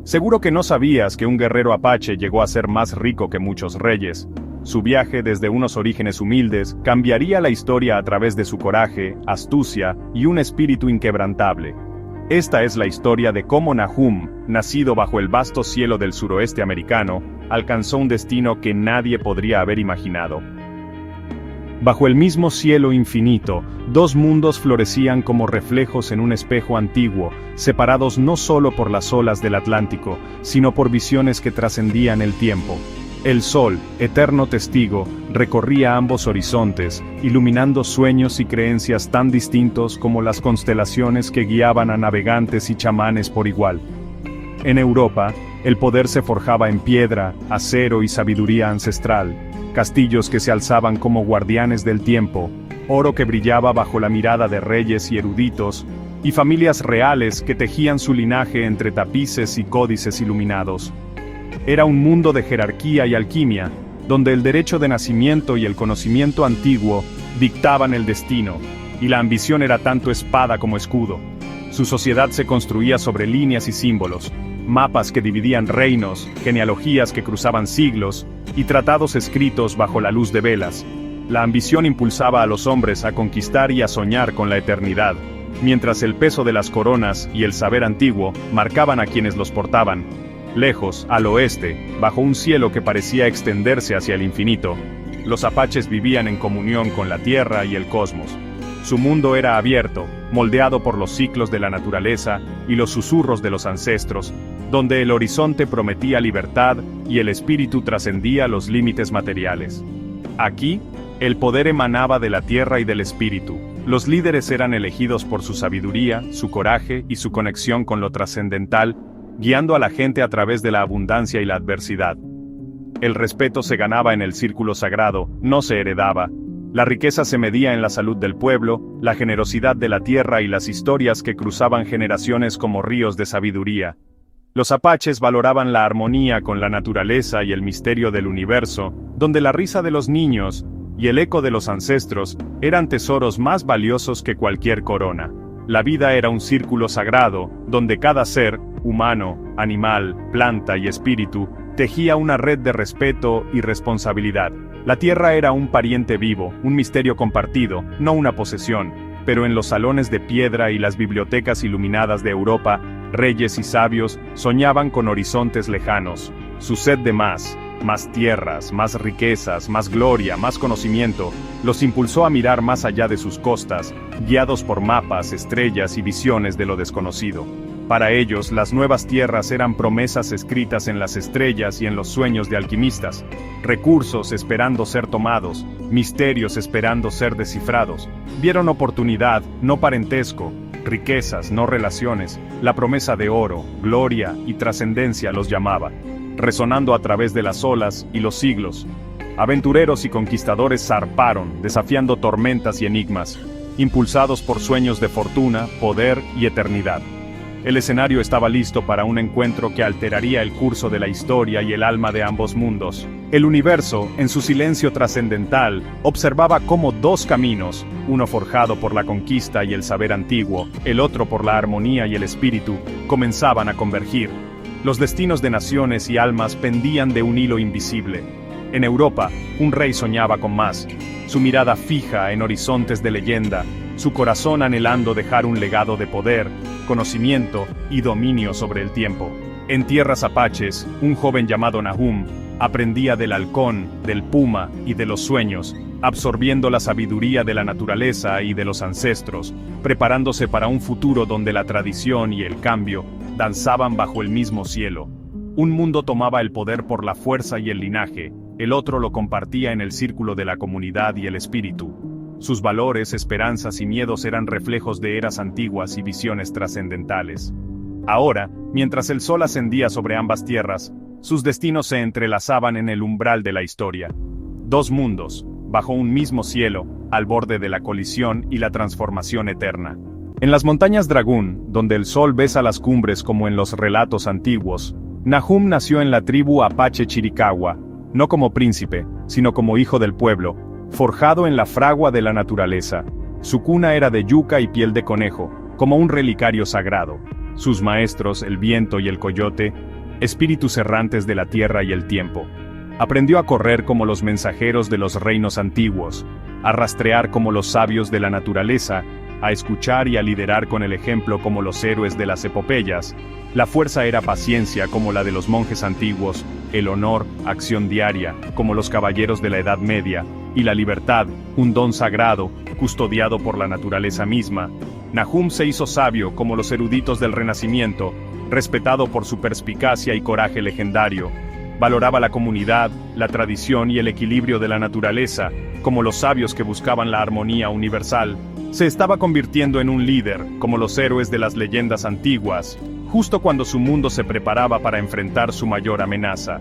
Seguro que no sabías que un guerrero apache llegó a ser más rico que muchos reyes. Su viaje desde unos orígenes humildes cambiaría la historia a través de su coraje, astucia y un espíritu inquebrantable. Esta es la historia de cómo Nahum, nacido bajo el vasto cielo del suroeste americano, alcanzó un destino que nadie podría haber imaginado. Bajo el mismo cielo infinito, dos mundos florecían como reflejos en un espejo antiguo, separados no solo por las olas del Atlántico, sino por visiones que trascendían el tiempo. El sol, eterno testigo, recorría ambos horizontes, iluminando sueños y creencias tan distintos como las constelaciones que guiaban a navegantes y chamanes por igual. En Europa, el poder se forjaba en piedra, acero y sabiduría ancestral, castillos que se alzaban como guardianes del tiempo, oro que brillaba bajo la mirada de reyes y eruditos, y familias reales que tejían su linaje entre tapices y códices iluminados. Era un mundo de jerarquía y alquimia, donde el derecho de nacimiento y el conocimiento antiguo dictaban el destino, y la ambición era tanto espada como escudo. Su sociedad se construía sobre líneas y símbolos, mapas que dividían reinos, genealogías que cruzaban siglos, y tratados escritos bajo la luz de velas. La ambición impulsaba a los hombres a conquistar y a soñar con la eternidad, mientras el peso de las coronas y el saber antiguo marcaban a quienes los portaban. Lejos, al oeste, bajo un cielo que parecía extenderse hacia el infinito, los apaches vivían en comunión con la tierra y el cosmos. Su mundo era abierto, moldeado por los ciclos de la naturaleza y los susurros de los ancestros, donde el horizonte prometía libertad y el espíritu trascendía los límites materiales. Aquí, el poder emanaba de la tierra y del espíritu. Los líderes eran elegidos por su sabiduría, su coraje y su conexión con lo trascendental, guiando a la gente a través de la abundancia y la adversidad. El respeto se ganaba en el círculo sagrado, no se heredaba. La riqueza se medía en la salud del pueblo, la generosidad de la tierra y las historias que cruzaban generaciones como ríos de sabiduría. Los apaches valoraban la armonía con la naturaleza y el misterio del universo, donde la risa de los niños y el eco de los ancestros eran tesoros más valiosos que cualquier corona. La vida era un círculo sagrado, donde cada ser, humano, animal, planta y espíritu, tejía una red de respeto y responsabilidad. La tierra era un pariente vivo, un misterio compartido, no una posesión, pero en los salones de piedra y las bibliotecas iluminadas de Europa, reyes y sabios soñaban con horizontes lejanos. Su sed de más tierras, más riquezas, más gloria, más conocimiento, los impulsó a mirar más allá de sus costas, guiados por mapas, estrellas y visiones de lo desconocido. Para ellos, las nuevas tierras eran promesas escritas en las estrellas y en los sueños de alquimistas, recursos esperando ser tomados, misterios esperando ser descifrados. Vieron oportunidad, no parentesco, riquezas, no relaciones, la promesa de oro, gloria y trascendencia los llamaba, resonando a través de las olas y los siglos. Aventureros y conquistadores zarparon, desafiando tormentas y enigmas, impulsados por sueños de fortuna, poder y eternidad. El escenario estaba listo para un encuentro que alteraría el curso de la historia y el alma de ambos mundos. El universo, en su silencio trascendental, observaba cómo dos caminos, uno forjado por la conquista y el saber antiguo, el otro por la armonía y el espíritu, comenzaban a convergir. Los destinos de naciones y almas pendían de un hilo invisible. En Europa, un rey soñaba con más, su mirada fija en horizontes de leyenda, su corazón anhelando dejar un legado de poder, conocimiento y dominio sobre el tiempo. En tierras apaches, un joven llamado Nahum aprendía del halcón, del puma y de los sueños, absorbiendo la sabiduría de la naturaleza y de los ancestros, preparándose para un futuro donde la tradición y el cambio danzaban bajo el mismo cielo. Un mundo tomaba el poder por la fuerza y el linaje, el otro lo compartía en el círculo de la comunidad y el espíritu. Sus valores, esperanzas y miedos eran reflejos de eras antiguas y visiones trascendentales. Ahora, mientras el sol ascendía sobre ambas tierras, sus destinos se entrelazaban en el umbral de la historia. Dos mundos, bajo un mismo cielo, al borde de la colisión y la transformación eterna. En las montañas Dragún, donde el sol besa las cumbres como en los relatos antiguos, Nahum nació en la tribu Apache Chiricahua, no como príncipe, sino como hijo del pueblo, forjado en la fragua de la naturaleza. Su cuna era de yuca y piel de conejo, como un relicario sagrado. Sus maestros, el viento y el coyote, espíritus errantes de la tierra y el tiempo. Aprendió a correr como los mensajeros de los reinos antiguos, a rastrear como los sabios de la naturaleza, a escuchar y a liderar con el ejemplo como los héroes de las epopeyas. La fuerza era paciencia como la de los monjes antiguos, el honor, acción diaria, como los caballeros de la Edad Media, y la libertad, un don sagrado, custodiado por la naturaleza misma. Nahum se hizo sabio como los eruditos del Renacimiento, respetado por su perspicacia y coraje legendario. Valoraba la comunidad, la tradición y el equilibrio de la naturaleza, como los sabios que buscaban la armonía universal. Se estaba convirtiendo en un líder, como los héroes de las leyendas antiguas, justo cuando su mundo se preparaba para enfrentar su mayor amenaza.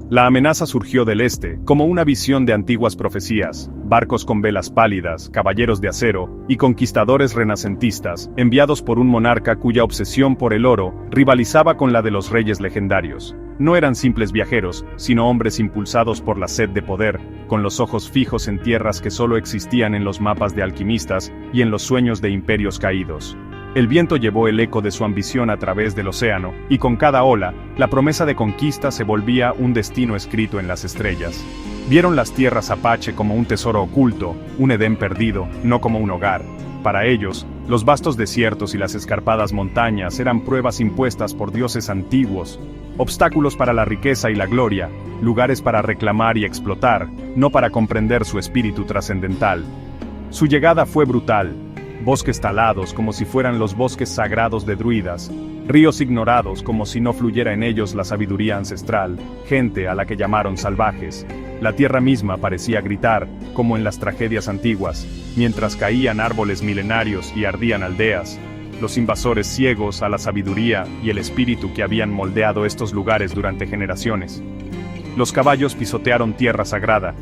La amenaza surgió del este, como una visión de antiguas profecías, barcos con velas pálidas, caballeros de acero, y conquistadores renacentistas, enviados por un monarca cuya obsesión por el oro rivalizaba con la de los reyes legendarios. No eran simples viajeros, sino hombres impulsados por la sed de poder, con los ojos fijos en tierras que solo existían en los mapas de alquimistas y en los sueños de imperios caídos. El viento llevó el eco de su ambición a través del océano, y con cada ola, la promesa de conquista se volvía un destino escrito en las estrellas. Vieron las tierras Apache como un tesoro oculto, un Edén perdido, no como un hogar. Para ellos, los vastos desiertos y las escarpadas montañas eran pruebas impuestas por dioses antiguos, obstáculos para la riqueza y la gloria, lugares para reclamar y explotar, no para comprender su espíritu trascendental. Su llegada fue brutal. Bosques talados como si fueran los bosques sagrados de druidas, ríos ignorados como si no fluyera en ellos la sabiduría ancestral, gente a la que llamaron salvajes. La tierra misma parecía gritar, como en las tragedias antiguas, mientras caían árboles milenarios y ardían aldeas. Los invasores ciegos a la sabiduría y el espíritu que habían moldeado estos lugares durante generaciones. Los caballos pisotearon tierra sagrada,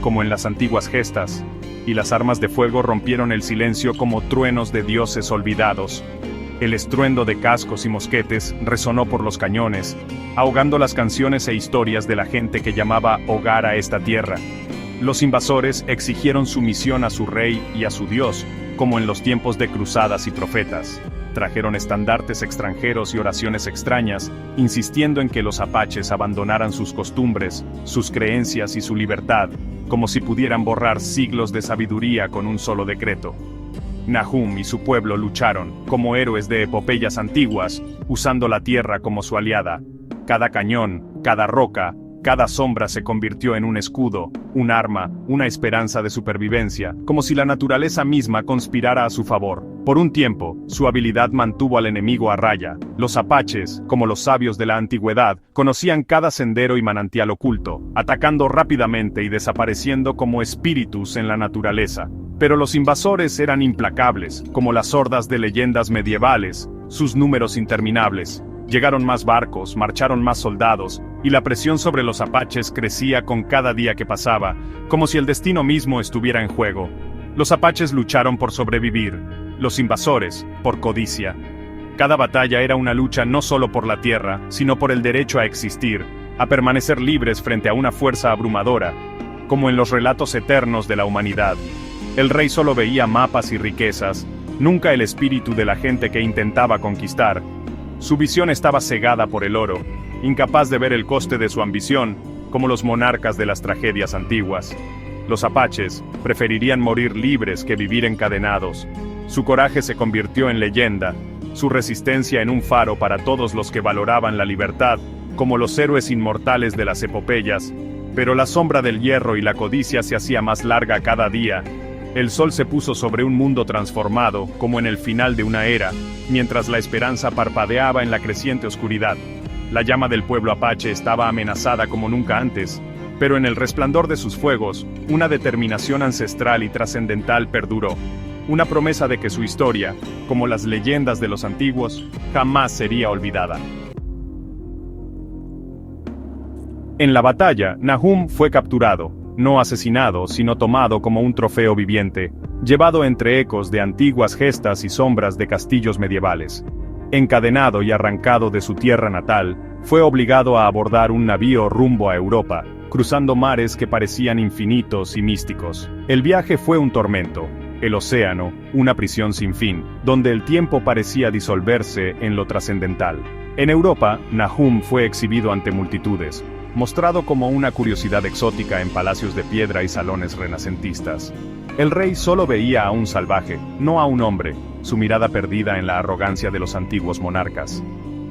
como en las antiguas gestas, y las armas de fuego rompieron el silencio como truenos de dioses olvidados. El estruendo de cascos y mosquetes resonó por los cañones, ahogando las canciones e historias de la gente que llamaba hogar a esta tierra. Los invasores exigieron sumisión a su rey y a su dios, como en los tiempos de cruzadas y profetas. Trajeron estandartes extranjeros y oraciones extrañas, insistiendo en que los apaches abandonaran sus costumbres, sus creencias y su libertad, como si pudieran borrar siglos de sabiduría con un solo decreto. Nahum y su pueblo lucharon, como héroes de epopeyas antiguas, usando la tierra como su aliada. Cada cañón, cada roca, cada sombra se convirtió en un escudo, un arma, una esperanza de supervivencia, como si la naturaleza misma conspirara a su favor. Por un tiempo, su habilidad mantuvo al enemigo a raya. Los apaches, como los sabios de la antigüedad, conocían cada sendero y manantial oculto, atacando rápidamente y desapareciendo como espíritus en la naturaleza. Pero los invasores eran implacables, como las hordas de leyendas medievales, sus números interminables. Llegaron más barcos, marcharon más soldados, y la presión sobre los apaches crecía con cada día que pasaba, como si el destino mismo estuviera en juego. Los apaches lucharon por sobrevivir, los invasores, por codicia. Cada batalla era una lucha no solo por la tierra, sino por el derecho a existir, a permanecer libres frente a una fuerza abrumadora, como en los relatos eternos de la humanidad. El rey solo veía mapas y riquezas, nunca el espíritu de la gente que intentaba conquistar. Su visión estaba cegada por el oro, incapaz de ver el coste de su ambición, como los monarcas de las tragedias antiguas. Los apaches preferirían morir libres que vivir encadenados. Su coraje se convirtió en leyenda, su resistencia en un faro para todos los que valoraban la libertad, como los héroes inmortales de las epopeyas. Pero la sombra del hierro y la codicia se hacía más larga cada día. El sol se puso sobre un mundo transformado, como en el final de una era, mientras la esperanza parpadeaba en la creciente oscuridad. La llama del pueblo apache estaba amenazada como nunca antes, pero en el resplandor de sus fuegos, una determinación ancestral y trascendental perduró. Una promesa de que su historia, como las leyendas de los antiguos, jamás sería olvidada. En la batalla, Nahum fue capturado, no asesinado, sino tomado como un trofeo viviente, llevado entre ecos de antiguas gestas y sombras de castillos medievales. Encadenado y arrancado de su tierra natal, fue obligado a abordar un navío rumbo a Europa, cruzando mares que parecían infinitos y místicos. El viaje fue un tormento. El océano, una prisión sin fin, donde el tiempo parecía disolverse en lo trascendental. En Europa, Nahum fue exhibido ante multitudes, mostrado como una curiosidad exótica en palacios de piedra y salones renacentistas. El rey solo veía a un salvaje, no a un hombre, su mirada perdida en la arrogancia de los antiguos monarcas.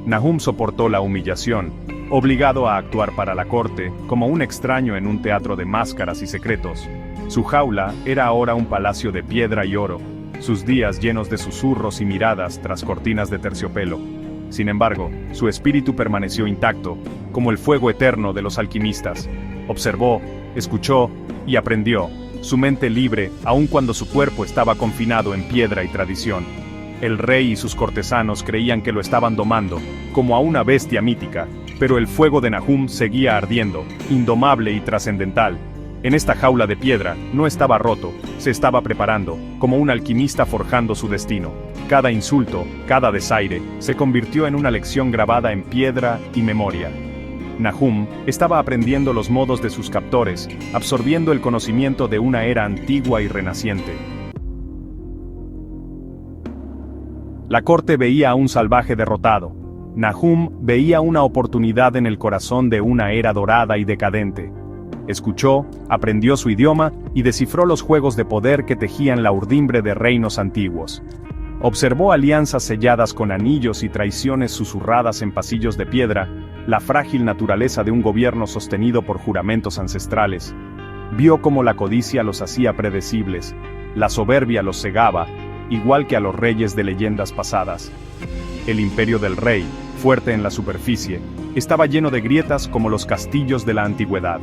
Nahum soportó la humillación, obligado a actuar para la corte, como un extraño en un teatro de máscaras y secretos. Su jaula era ahora un palacio de piedra y oro, sus días llenos de susurros y miradas tras cortinas de terciopelo. Sin embargo, su espíritu permaneció intacto, como el fuego eterno de los alquimistas. Observó, escuchó y aprendió, su mente libre, aun cuando su cuerpo estaba confinado en piedra y tradición. El rey y sus cortesanos creían que lo estaban domando, como a una bestia mítica, pero el fuego de Nahum seguía ardiendo, indomable y trascendental. En esta jaula de piedra no estaba roto, se estaba preparando, como un alquimista forjando su destino. Cada insulto, cada desaire, se convirtió en una lección grabada en piedra y memoria. Nahum estaba aprendiendo los modos de sus captores, absorbiendo el conocimiento de una era antigua y renaciente. La corte veía a un salvaje derrotado. Nahum veía una oportunidad en el corazón de una era dorada y decadente. Escuchó, aprendió su idioma y descifró los juegos de poder que tejían la urdimbre de reinos antiguos. Observó alianzas selladas con anillos y traiciones susurradas en pasillos de piedra, la frágil naturaleza de un gobierno sostenido por juramentos ancestrales. Vio cómo la codicia los hacía predecibles, la soberbia los cegaba, igual que a los reyes de leyendas pasadas. El imperio del rey, fuerte en la superficie, estaba lleno de grietas como los castillos de la antigüedad.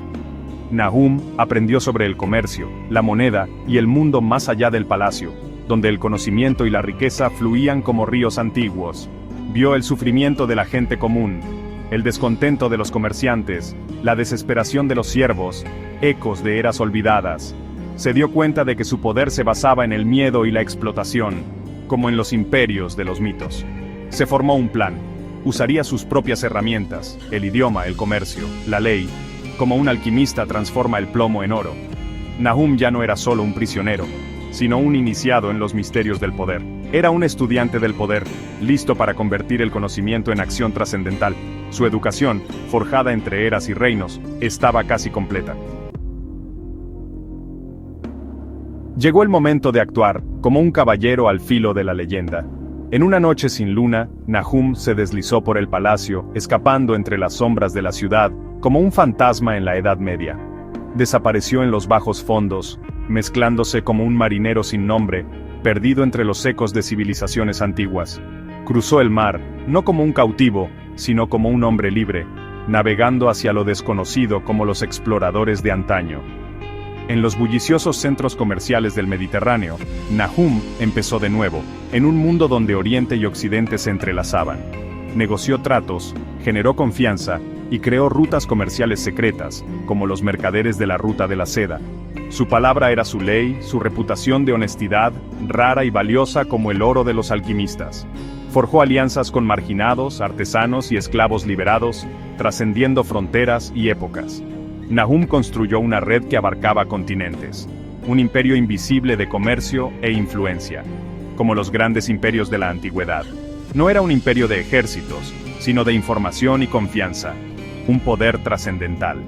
Nahum aprendió sobre el comercio, la moneda y el mundo más allá del palacio, donde el conocimiento y la riqueza fluían como ríos antiguos. Vio el sufrimiento de la gente común, el descontento de los comerciantes, la desesperación de los siervos, ecos de eras olvidadas. Se dio cuenta de que su poder se basaba en el miedo y la explotación, como en los imperios de los mitos. Se formó un plan. Usaría sus propias herramientas, el idioma, el comercio, la ley, como un alquimista transforma el plomo en oro. Nahum ya no era solo un prisionero, sino un iniciado en los misterios del poder. Era un estudiante del poder, listo para convertir el conocimiento en acción trascendental. Su educación, forjada entre eras y reinos, estaba casi completa. Llegó el momento de actuar, como un caballero al filo de la leyenda. En una noche sin luna, Nahum se deslizó por el palacio, escapando entre las sombras de la ciudad, como un fantasma en la Edad Media. Desapareció en los bajos fondos, mezclándose como un marinero sin nombre, perdido entre los ecos de civilizaciones antiguas. Cruzó el mar, no como un cautivo, sino como un hombre libre, navegando hacia lo desconocido como los exploradores de antaño. En los bulliciosos centros comerciales del Mediterráneo, Nahum empezó de nuevo, en un mundo donde Oriente y Occidente se entrelazaban. Negoció tratos, generó confianza y creó rutas comerciales secretas, como los mercaderes de la Ruta de la Seda. Su palabra era su ley, su reputación de honestidad, rara y valiosa como el oro de los alquimistas. Forjó alianzas con marginados, artesanos y esclavos liberados, trascendiendo fronteras y épocas. Nahum construyó una red que abarcaba continentes, un imperio invisible de comercio e influencia, como los grandes imperios de la antigüedad. No era un imperio de ejércitos, sino de información y confianza, un poder trascendental.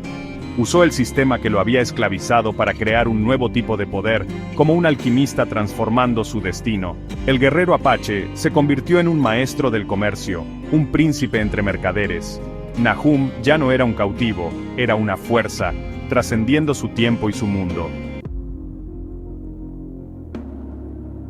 Usó el sistema que lo había esclavizado para crear un nuevo tipo de poder, como un alquimista transformando su destino. El guerrero apache se convirtió en un maestro del comercio, un príncipe entre mercaderes. Nahum ya no era un cautivo, era una fuerza, trascendiendo su tiempo y su mundo.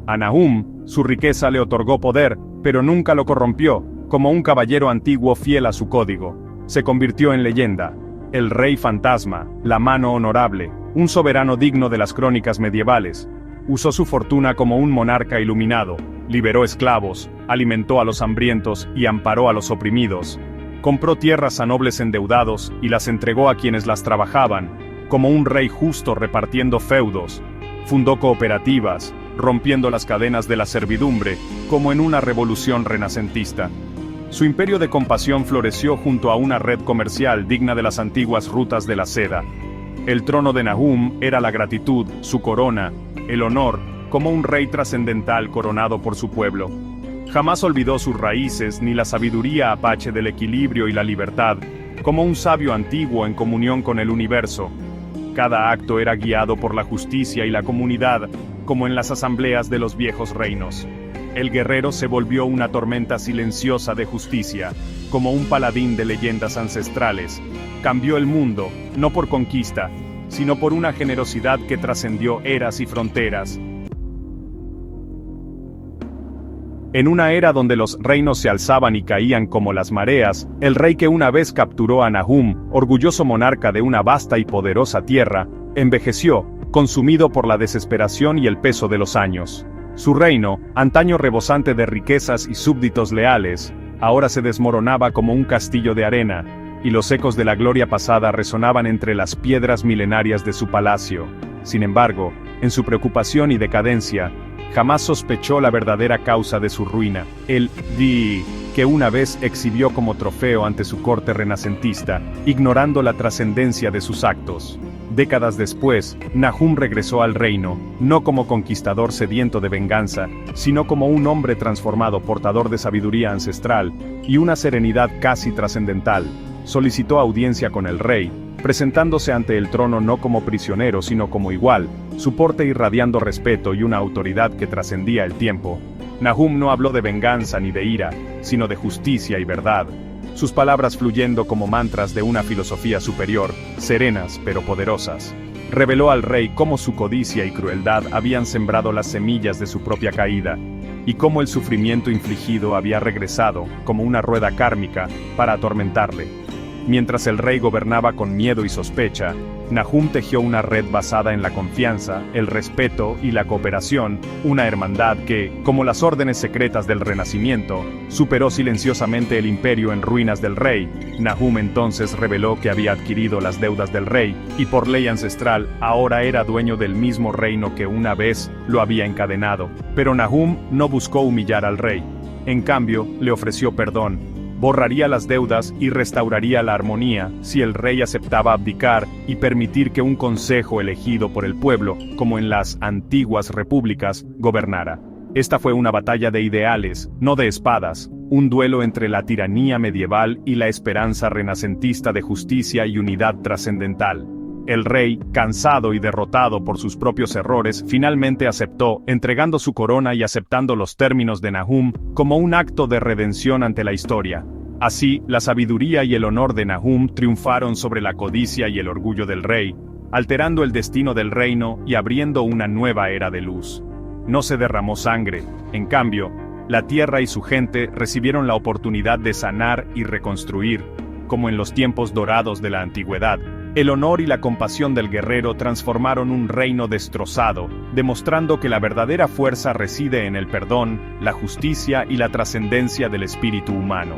A Nahum, su riqueza le otorgó poder, pero nunca lo corrompió, como un caballero antiguo fiel a su código. Se convirtió en leyenda, el rey fantasma, la mano honorable, un soberano digno de las crónicas medievales. Usó su fortuna como un monarca iluminado, liberó esclavos, alimentó a los hambrientos y amparó a los oprimidos. Compró tierras a nobles endeudados y las entregó a quienes las trabajaban, como un rey justo repartiendo feudos. Fundó cooperativas, rompiendo las cadenas de la servidumbre, como en una revolución renacentista. Su imperio de compasión floreció junto a una red comercial digna de las antiguas rutas de la seda. El trono de Nahum era la gratitud, su corona, el honor, como un rey trascendental coronado por su pueblo. Jamás olvidó sus raíces ni la sabiduría apache del equilibrio y la libertad, como un sabio antiguo en comunión con el universo. Cada acto era guiado por la justicia y la comunidad, como en las asambleas de los viejos reinos. El guerrero se volvió una tormenta silenciosa de justicia, como un paladín de leyendas ancestrales. Cambió el mundo, no por conquista, sino por una generosidad que trascendió eras y fronteras. En una era donde los reinos se alzaban y caían como las mareas, el rey que una vez capturó a Nahum, orgulloso monarca de una vasta y poderosa tierra, envejeció, consumido por la desesperación y el peso de los años. Su reino, antaño rebosante de riquezas y súbditos leales, ahora se desmoronaba como un castillo de arena, y los ecos de la gloria pasada resonaban entre las piedras milenarias de su palacio. Sin embargo, en su preocupación y decadencia, jamás sospechó la verdadera causa de su ruina, el Di, que una vez exhibió como trofeo ante su corte renacentista, ignorando la trascendencia de sus actos. Décadas después, Nahum regresó al reino, no como conquistador sediento de venganza, sino como un hombre transformado portador de sabiduría ancestral y una serenidad casi trascendental. Solicitó audiencia con el rey, presentándose ante el trono no como prisionero sino como igual, su porte irradiando respeto y una autoridad que trascendía el tiempo. Nahum no habló de venganza ni de ira, sino de justicia y verdad. Sus palabras fluyendo como mantras de una filosofía superior, serenas pero poderosas. Reveló al rey cómo su codicia y crueldad habían sembrado las semillas de su propia caída, y cómo el sufrimiento infligido había regresado, como una rueda kármica, para atormentarle. Mientras el rey gobernaba con miedo y sospecha, Nahum tejió una red basada en la confianza, el respeto y la cooperación, una hermandad que, como las órdenes secretas del Renacimiento, superó silenciosamente el imperio en ruinas del rey. Nahum entonces reveló que había adquirido las deudas del rey, y por ley ancestral, ahora era dueño del mismo reino que una vez lo había encadenado. Pero Nahum no buscó humillar al rey. En cambio, le ofreció perdón. Borraría las deudas y restauraría la armonía si el rey aceptaba abdicar y permitir que un consejo elegido por el pueblo, como en las antiguas repúblicas, gobernara. Esta fue una batalla de ideales, no de espadas, un duelo entre la tiranía medieval y la esperanza renacentista de justicia y unidad trascendental. El rey, cansado y derrotado por sus propios errores, finalmente aceptó, entregando su corona y aceptando los términos de Nahum como un acto de redención ante la historia. Así, la sabiduría y el honor de Nahum triunfaron sobre la codicia y el orgullo del rey, alterando el destino del reino y abriendo una nueva era de luz. No se derramó sangre, en cambio, la tierra y su gente recibieron la oportunidad de sanar y reconstruir, como en los tiempos dorados de la antigüedad. El honor y la compasión del guerrero transformaron un reino destrozado, demostrando que la verdadera fuerza reside en el perdón, la justicia y la trascendencia del espíritu humano.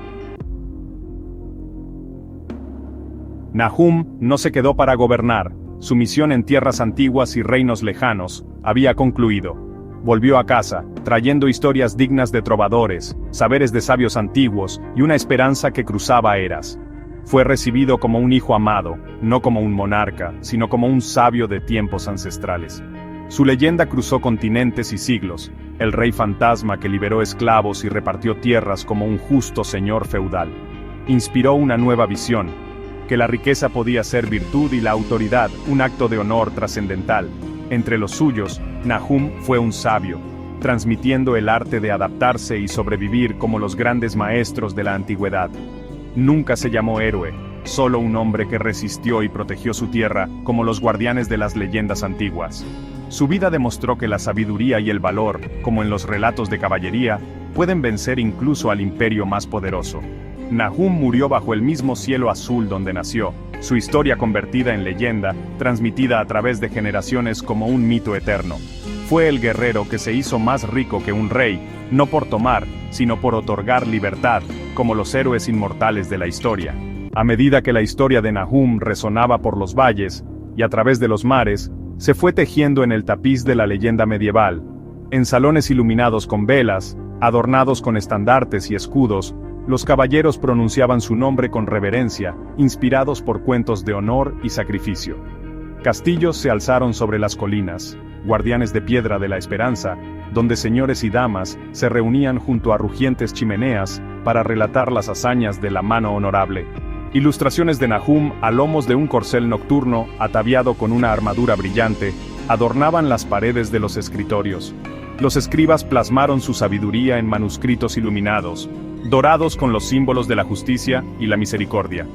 Nahum no se quedó para gobernar, su misión en tierras antiguas y reinos lejanos había concluido. Volvió a casa, trayendo historias dignas de trovadores, saberes de sabios antiguos y una esperanza que cruzaba eras. Fue recibido como un hijo amado, no como un monarca, sino como un sabio de tiempos ancestrales. Su leyenda cruzó continentes y siglos, el rey fantasma que liberó esclavos y repartió tierras como un justo señor feudal. Inspiró una nueva visión, que la riqueza podía ser virtud y la autoridad un acto de honor trascendental. Entre los suyos, Nahum fue un sabio, transmitiendo el arte de adaptarse y sobrevivir como los grandes maestros de la antigüedad. Nunca se llamó héroe, solo un hombre que resistió y protegió su tierra como los guardianes de las leyendas antiguas. Su vida demostró que la sabiduría y el valor, como en los relatos de caballería, pueden vencer incluso al imperio más poderoso. Nahum murió bajo el mismo cielo azul donde nació, su historia convertida en leyenda, transmitida a través de generaciones como un mito eterno. Fue el guerrero que se hizo más rico que un rey, no por tomar, sino por otorgar libertad, como los héroes inmortales de la historia. A medida que la historia de Nahum resonaba por los valles, y a través de los mares, se fue tejiendo en el tapiz de la leyenda medieval. En salones iluminados con velas, adornados con estandartes y escudos, los caballeros pronunciaban su nombre con reverencia, inspirados por cuentos de honor y sacrificio. Castillos se alzaron sobre las colinas, guardianes de piedra de la esperanza, donde señores y damas se reunían junto a rugientes chimeneas para relatar las hazañas de la mano honorable. Ilustraciones de Nahum a lomos de un corcel nocturno ataviado con una armadura brillante adornaban las paredes de los escritorios. Los escribas plasmaron su sabiduría en manuscritos iluminados, dorados con los símbolos de la justicia y la misericordia.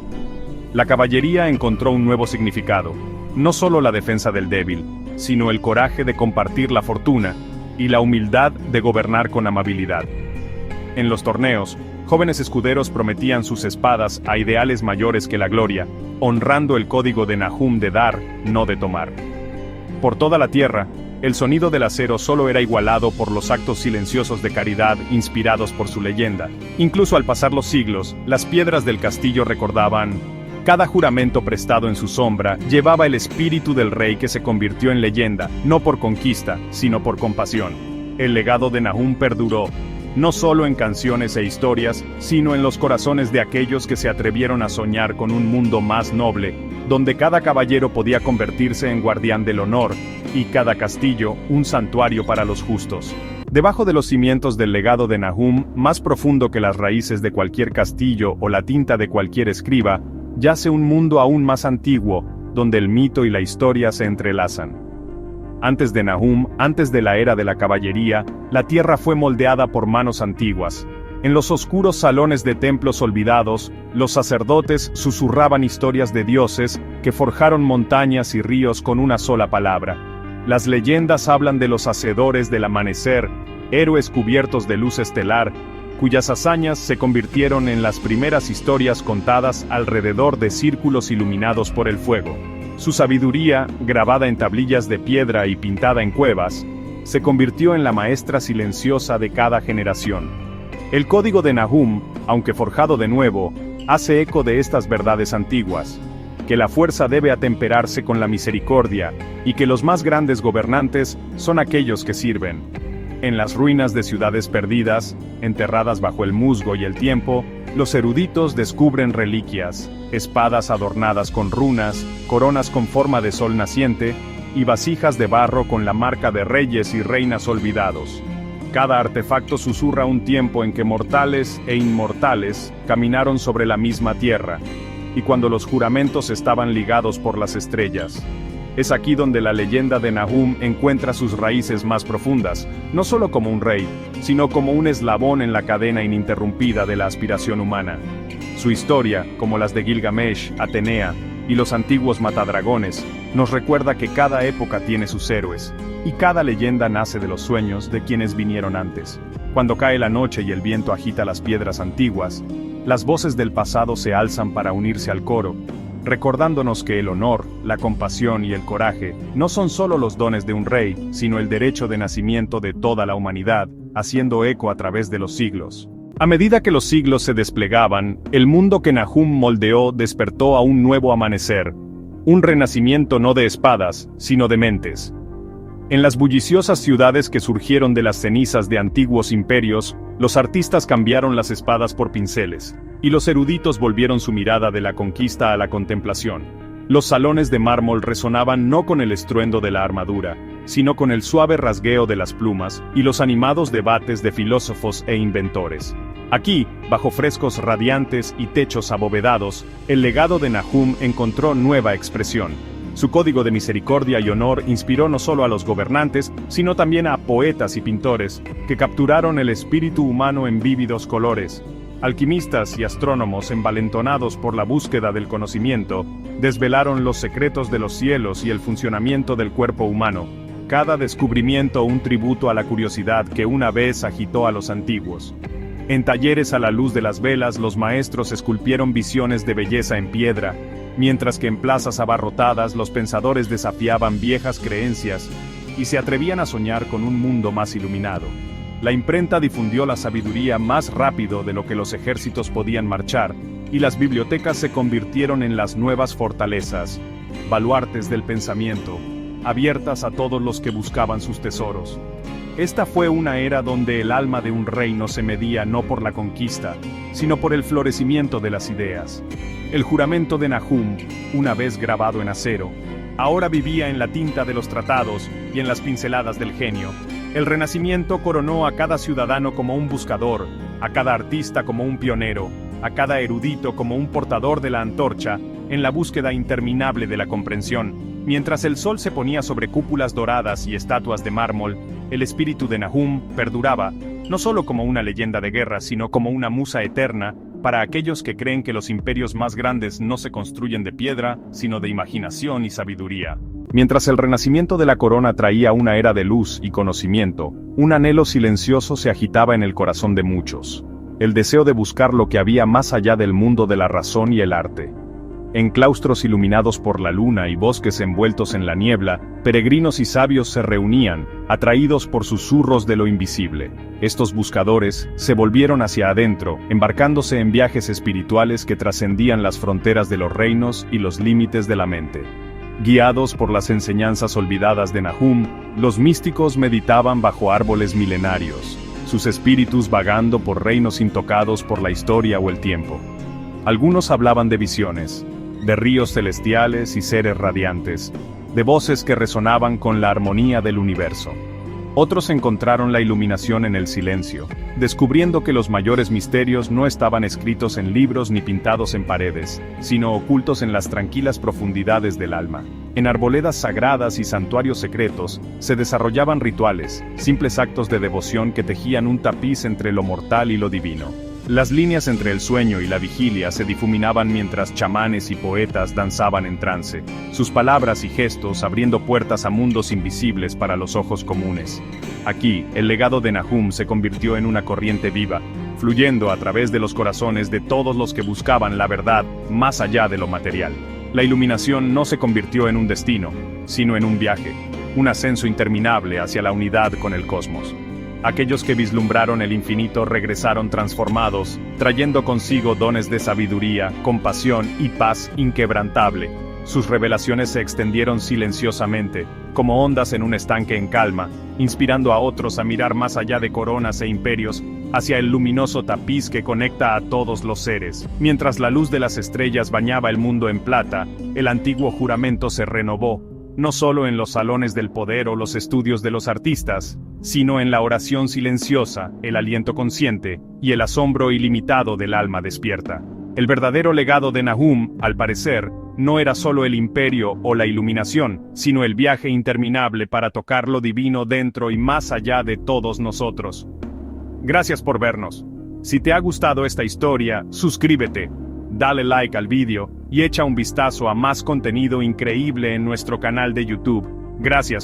La caballería encontró un nuevo significado, no solo la defensa del débil, sino el coraje de compartir la fortuna y la humildad de gobernar con amabilidad. En los torneos, jóvenes escuderos prometían sus espadas a ideales mayores que la gloria, honrando el código de Nahum de dar, no de tomar. Por toda la tierra, el sonido del acero solo era igualado por los actos silenciosos de caridad inspirados por su leyenda. Incluso al pasar los siglos, las piedras del castillo recordaban: cada juramento prestado en su sombra llevaba el espíritu del rey que se convirtió en leyenda, no por conquista, sino por compasión. El legado de Nahum perduró, no solo en canciones e historias, sino en los corazones de aquellos que se atrevieron a soñar con un mundo más noble, donde cada caballero podía convertirse en guardián del honor, y cada castillo, un santuario para los justos. Debajo de los cimientos del legado de Nahum, más profundo que las raíces de cualquier castillo o la tinta de cualquier escriba, yace un mundo aún más antiguo, donde el mito y la historia se entrelazan. Antes de Nahum, antes de la era de la caballería, la tierra fue moldeada por manos antiguas. En los oscuros salones de templos olvidados, los sacerdotes susurraban historias de dioses que forjaron montañas y ríos con una sola palabra. Las leyendas hablan de los hacedores del amanecer, héroes cubiertos de luz estelar, cuyas hazañas se convirtieron en las primeras historias contadas alrededor de círculos iluminados por el fuego. Su sabiduría, grabada en tablillas de piedra y pintada en cuevas, se convirtió en la maestra silenciosa de cada generación. El código de Nahum, aunque forjado de nuevo, hace eco de estas verdades antiguas: que la fuerza debe atemperarse con la misericordia, y que los más grandes gobernantes son aquellos que sirven. En las ruinas de ciudades perdidas, enterradas bajo el musgo y el tiempo, los eruditos descubren reliquias, espadas adornadas con runas, coronas con forma de sol naciente, y vasijas de barro con la marca de reyes y reinas olvidados. Cada artefacto susurra un tiempo en que mortales e inmortales caminaron sobre la misma tierra, y cuando los juramentos estaban ligados por las estrellas. Es aquí donde la leyenda de Nahum encuentra sus raíces más profundas, no solo como un rey, sino como un eslabón en la cadena ininterrumpida de la aspiración humana. Su historia, como las de Gilgamesh, Atenea y los antiguos matadragones, nos recuerda que cada época tiene sus héroes, y cada leyenda nace de los sueños de quienes vinieron antes. Cuando cae la noche y el viento agita las piedras antiguas, las voces del pasado se alzan para unirse al coro, recordándonos que el honor, la compasión y el coraje no son solo los dones de un rey, sino el derecho de nacimiento de toda la humanidad, haciendo eco a través de los siglos. A medida que los siglos se desplegaban, el mundo que Nahum moldeó despertó a un nuevo amanecer, un renacimiento no de espadas, sino de mentes. En las bulliciosas ciudades que surgieron de las cenizas de antiguos imperios, los artistas cambiaron las espadas por pinceles, y los eruditos volvieron su mirada de la conquista a la contemplación. Los salones de mármol resonaban no con el estruendo de la armadura, sino con el suave rasgueo de las plumas y los animados debates de filósofos e inventores. Aquí, bajo frescos radiantes y techos abovedados, el legado de Nahum encontró nueva expresión. Su código de misericordia y honor inspiró no solo a los gobernantes, sino también a poetas y pintores, que capturaron el espíritu humano en vívidos colores. Alquimistas y astrónomos, envalentonados por la búsqueda del conocimiento, desvelaron los secretos de los cielos y el funcionamiento del cuerpo humano. Cada descubrimiento un tributo a la curiosidad que una vez agitó a los antiguos. En talleres a la luz de las velas, los maestros esculpieron visiones de belleza en piedra, mientras que en plazas abarrotadas los pensadores desafiaban viejas creencias y se atrevían a soñar con un mundo más iluminado. La imprenta difundió la sabiduría más rápido de lo que los ejércitos podían marchar, y las bibliotecas se convirtieron en las nuevas fortalezas, baluartes del pensamiento, abiertas a todos los que buscaban sus tesoros. Esta fue una era donde el alma de un reino se medía no por la conquista, sino por el florecimiento de las ideas. El juramento de Nahum, una vez grabado en acero, ahora vivía en la tinta de los tratados y en las pinceladas del genio. El Renacimiento coronó a cada ciudadano como un buscador, a cada artista como un pionero, a cada erudito como un portador de la antorcha, en la búsqueda interminable de la comprensión. Mientras el sol se ponía sobre cúpulas doradas y estatuas de mármol, el espíritu de Nahum perduraba, no solo como una leyenda de guerra, sino como una musa eterna, para aquellos que creen que los imperios más grandes no se construyen de piedra, sino de imaginación y sabiduría. Mientras el renacimiento de la corona traía una era de luz y conocimiento, un anhelo silencioso se agitaba en el corazón de muchos. El deseo de buscar lo que había más allá del mundo de la razón y el arte. En claustros iluminados por la luna y bosques envueltos en la niebla, peregrinos y sabios se reunían, atraídos por susurros de lo invisible. Estos buscadores se volvieron hacia adentro, embarcándose en viajes espirituales que trascendían las fronteras de los reinos y los límites de la mente. Guiados por las enseñanzas olvidadas de Nahum, los místicos meditaban bajo árboles milenarios, sus espíritus vagando por reinos intocados por la historia o el tiempo. Algunos hablaban de visiones, de ríos celestiales y seres radiantes, de voces que resonaban con la armonía del universo. Otros encontraron la iluminación en el silencio, descubriendo que los mayores misterios no estaban escritos en libros ni pintados en paredes, sino ocultos en las tranquilas profundidades del alma. En arboledas sagradas y santuarios secretos, se desarrollaban rituales, simples actos de devoción que tejían un tapiz entre lo mortal y lo divino. Las líneas entre el sueño y la vigilia se difuminaban mientras chamanes y poetas danzaban en trance, sus palabras y gestos abriendo puertas a mundos invisibles para los ojos comunes. Aquí, el legado de Nahum se convirtió en una corriente viva, fluyendo a través de los corazones de todos los que buscaban la verdad más allá de lo material. La iluminación no se convirtió en un destino, sino en un viaje, un ascenso interminable hacia la unidad con el cosmos. Aquellos que vislumbraron el infinito regresaron transformados, trayendo consigo dones de sabiduría, compasión y paz inquebrantable. Sus revelaciones se extendieron silenciosamente, como ondas en un estanque en calma, inspirando a otros a mirar más allá de coronas e imperios, hacia el luminoso tapiz que conecta a todos los seres. Mientras la luz de las estrellas bañaba el mundo en plata, el antiguo juramento se renovó, no solo en los salones del poder o los estudios de los artistas, sino en la oración silenciosa, el aliento consciente, y el asombro ilimitado del alma despierta. El verdadero legado de Nahum, al parecer, no era solo el imperio o la iluminación, sino el viaje interminable para tocar lo divino dentro y más allá de todos nosotros. Gracias por vernos. Si te ha gustado esta historia, suscríbete, dale like al vídeo, y echa un vistazo a más contenido increíble en nuestro canal de YouTube. Gracias.